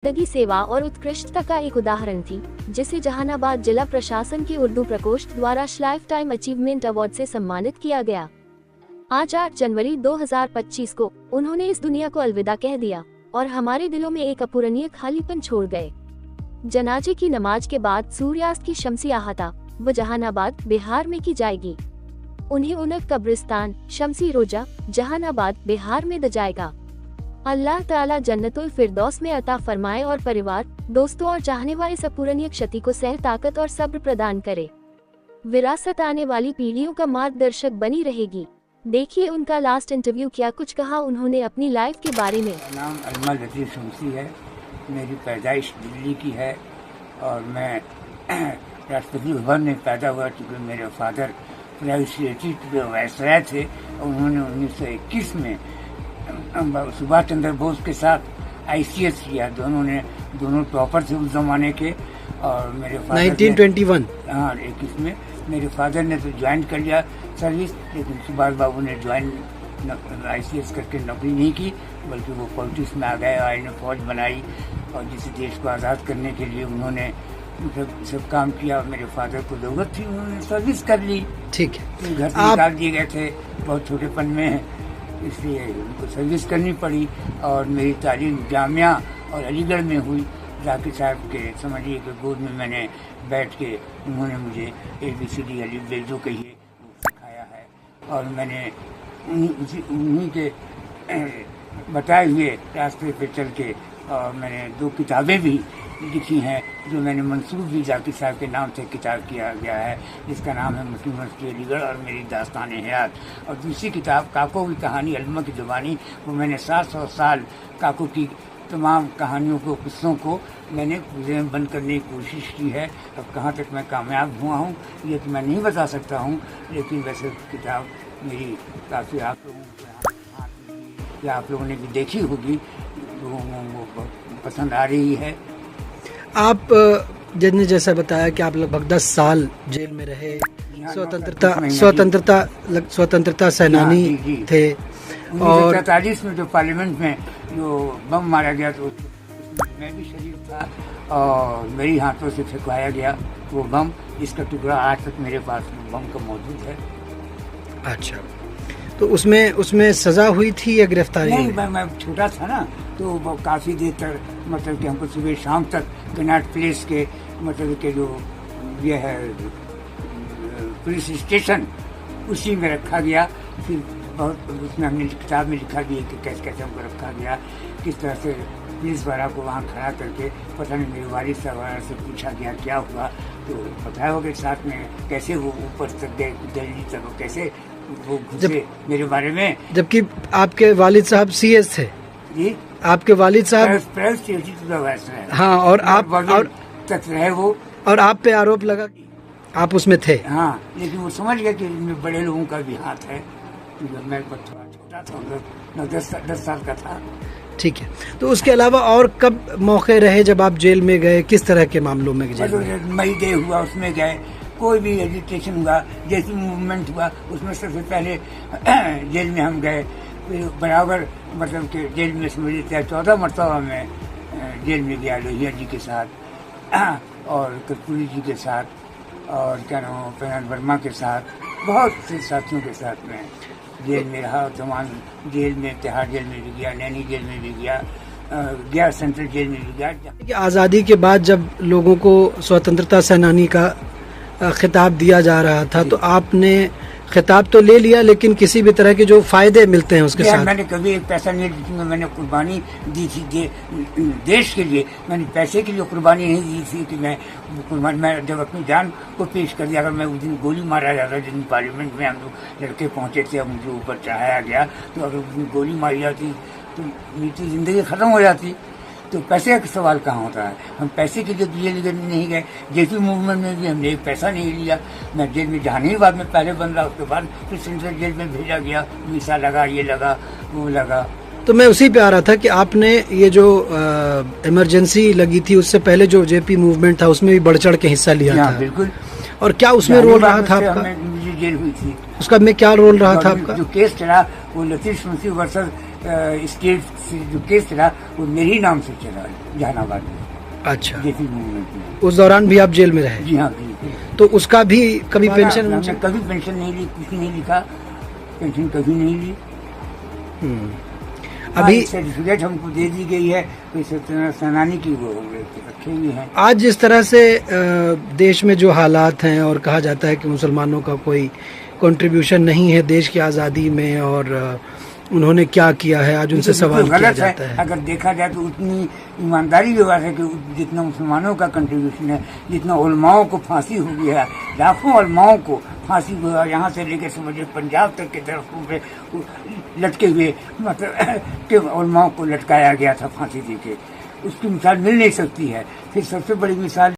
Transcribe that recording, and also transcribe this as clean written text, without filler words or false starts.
जिंदगी सेवा और उत्कृष्टता का एक उदाहरण थी, जिसे जहानाबाद जिला प्रशासन के उर्दू प्रकोष्ठ द्वारा लाइफ टाइम अचीवमेंट अवार्ड से सम्मानित किया गया। आज 8 जनवरी 2025 को उन्होंने इस दुनिया को अलविदा कह दिया और हमारे दिलों में एक अपूरणीय खालीपन छोड़ गए। जनाजे की नमाज के बाद सूर्यास्त की शम्सी आहता वो जहानाबाद बिहार में की जाएगी। उन्हें उनक कब्रिस्तान शम्सी रोजा जहानाबाद बिहार में दजाएगा। अल्लाह ताला जन्नतुल फिरदौस में अता फरमाए और परिवार, दोस्तों और चाहने वाले इस अपूरणीय क्षति को सह ताकत और सब्र प्रदान करे। विरासत आने वाली पीढ़ियों का मार्गदर्शक बनी रहेगी। देखिए उनका लास्ट इंटरव्यू, क्या कुछ कहा उन्होंने अपनी लाइफ के बारे में। नाम अजमल लतीफ़ शम्सी है। मेरी पैदाइश दिल्ली की है और मैं राष्ट्रपति भवन में पैदा हुआ क्योंकि मेरे फादर प्राइवेट वायसराय थे और उन्होंने 1921 में सुभाष चंद्र बोस के साथ ICS किया। दोनों टॉपर थे उस जमाने के। और मेरे फादर 1921 हाँ 21 में मेरे फादर ने तो ज्वाइन कर लिया सर्विस, लेकिन सुभाष बाबू ने ज्वाइन ICS करके नौकरी नहीं की, बल्कि वो पॉलिटिक्स में आ गए और इन्हें फौज बनाई और जिस देश को आज़ाद करने के लिए उन्होंने सब काम किया। मेरे फादर को जरूरत थी, उन्होंने सर्विस कर ली। ठीक है, तो घर से निकाल दिए गए थे बहुत छोटेपन में, इसलिए उनको सर्विस करनी पड़ी। और मेरी तालीम जामिया और अलीगढ़ में हुई। जाकिर साहब के समझिए कि गोद में मैंने बैठ के उन्होंने मुझे ABCD अली जो कहिए सिखाया है और मैंने उन्हीं के बताए हुए रास्ते पे चल के और मैंने 2 किताबें भी लिखी हैं जो मैंने मंसूब भी जाकिर साहब के नाम से किताब किया गया है, जिसका नाम है मुस्लिम यूनिवर्सिटी अलीगढ़ और मेरी दास्तान हयात। और दूसरी किताब काको की कहानी अलमा की ज़ुबानी, वो मैंने 700 साल काको की तमाम कहानियों को, किस्सों को मैंने ज़हन बंद करने की कोशिश की है। अब कहाँ तक मैं कामयाब हुआ हूँ ये तो मैं नहीं बता सकता हूँ, लेकिन वैसे किताब मेरी काफ़ी आप लोगों को आप लोगों ने भी देखी होगी, लोगों को पसंद आ रही है। आप जिसने जैसा बताया कि आप लगभग 10 साल जेल में रहे, स्वतंत्रता सेनानी थे और 1943 में जो पार्लियामेंट में जो बम मारा गया तो मैं भी शरीक था और मेरी हाथों से फेंकवाया गया वो बम। इसका टुकड़ा आज तक मेरे पास बम का मौजूद है। अच्छा, तो उसमें सजा हुई थी या गिरफ्तारी? नहीं, मैं छोटा था ना, तो वो काफ़ी देर तक मतलब कि हमको सुबह शाम तक कनाट प्लेस के मतलब के जो ये है पुलिस स्टेशन उसी में रखा गया। फिर बहुत उसमें हमने किताब में लिखा भी है कि कैसे कैसे हमको रखा गया, किस तरह से पुलिस वाला को वहाँ खड़ा करके पता नहीं मेरे वालिद साहब से पूछा गया क्या हुआ, तो बताया होगा साथ में कैसे वो ऊपर तक गए दिल्ली तक, कैसे वो घुसे मेरे बारे में। जबकि आपके वालिद साहब CS थे जी, आपके वालिद साहब हाँ, और आप और तक रहे वो, और आप पे आरोप लगा आप उसमें थे। हाँ, लेकिन वो समझ गया कि इनमें बड़े लोगों का भी हाथ है। मैं थोड़ा छोटा था, 10 साल का था। ठीक है, तो उसके अलावा और कब मौके रहे जब आप जेल में गए, किस तरह के मामलों में जेल में? मई डे हुआ उसमें गए, कोई भी एजिटेशन हुआ, जैसी मूवमेंट हुआ उसमें सबसे पहले जेल में हम गए। बराबर मतलब कि जेल में समझ 14 मरतबा में जेल में गया, लोहिया जी के साथ और कर्पूरी जी के साथ और क्या नाम प्रधान वर्मा के साथ, बहुत से साथियों के साथ में जेल में रहा। तमाम जेल में, तिहाड़ जेल में भी गया, नैनी जेल में भी गया, सेंट्रल जेल में भी गया। आज़ादी के बाद जब लोगों को स्वतंत्रता सेनानी का खिताब दिया जा रहा था तो आपने खिताब तो ले लिया, लेकिन किसी भी तरह के जो फायदे मिलते हैं उसके साथ? मैंने कभी एक पैसा नहीं दिया, मैंने कुर्बानी दी थी देश के लिए। मैंने पैसे के लिए कुर्बानी नहीं दी थी कि मैं जब अपनी जान को पेश कर दिया। अगर मैं उस दिन गोली मारा जाता, जिस दिन पार्लियामेंट में हम लोग लड़के पहुंचे थे, मुझे ऊपर चढ़ाया गया, तो अगर उस दिन गोली मारी जाती तो मेरी जिंदगी खत्म हो जाती। तो पैसे का सवाल कहाँ होता है? हम पैसे के लिए जेल नहीं गए। जेपी मूवमेंट में भी हमने एक पैसा नहीं लिया। मैं जेल में जहानाबाद में पहले बन रहा, उसके बाद फिर सेंट्रल जेल में भेजा गया, वीसा लगा, ये लगा, वो लगा। तो मैं उसी पे आ रहा था कि आपने ये जो इमरजेंसी लगी थी उससे पहले जो जेपी मूवमेंट था उसमें भी बढ़ चढ़ के हिस्सा लिया था। बिल्कुल। और क्या उसमें रोल रहा था आपका? मुझे जेल हुई थी, उसका में क्या रोल रहा था आपका? जो केस चला वो लतीफ़ शम्सी वर्सेस स्टेट से जो केस चला वो मेरे ही नाम से चला जहानाबाद में। अच्छा, जेपी मूवमेंट में। उस दौरान भी आप जेल में रहे? जी हाँ, बिल्कुल। तो उसका भी कभी पेंशन? हमने कभी पेंशन नहीं ली, कुछ नहीं लिखा, पेंशन कभी नहीं ली। अभी सर्टिफिकेट हमको दे दी गई है, कोई स्वतंत्रता सेनानी की, वो रखे हुए हैं। आज जिस तरह से देश में जो हालात हैं और कहा जाता है कि मुसलमानों का कोई कंट्रीब्यूशन नहीं है देश की आज़ादी में और उन्होंने क्या किया है, आज उनसे सवाल किया जाता है। अगर देखा जाए तो उतनी ईमानदारी की बात है कि जितना मुसलमानों का कंट्रीब्यूशन है, जितना उलमाओं को फांसी हो गया, लाखों उलमाओं को फांसी हुआ, यहाँ से लेकर समझिए पंजाब तक के तरफों पे लटके हुए, मतलब कि उलमाओं को लटकाया गया था फांसी देके, उसकी मिसाल मिल नहीं सकती है। फिर सबसे बड़ी मिसाल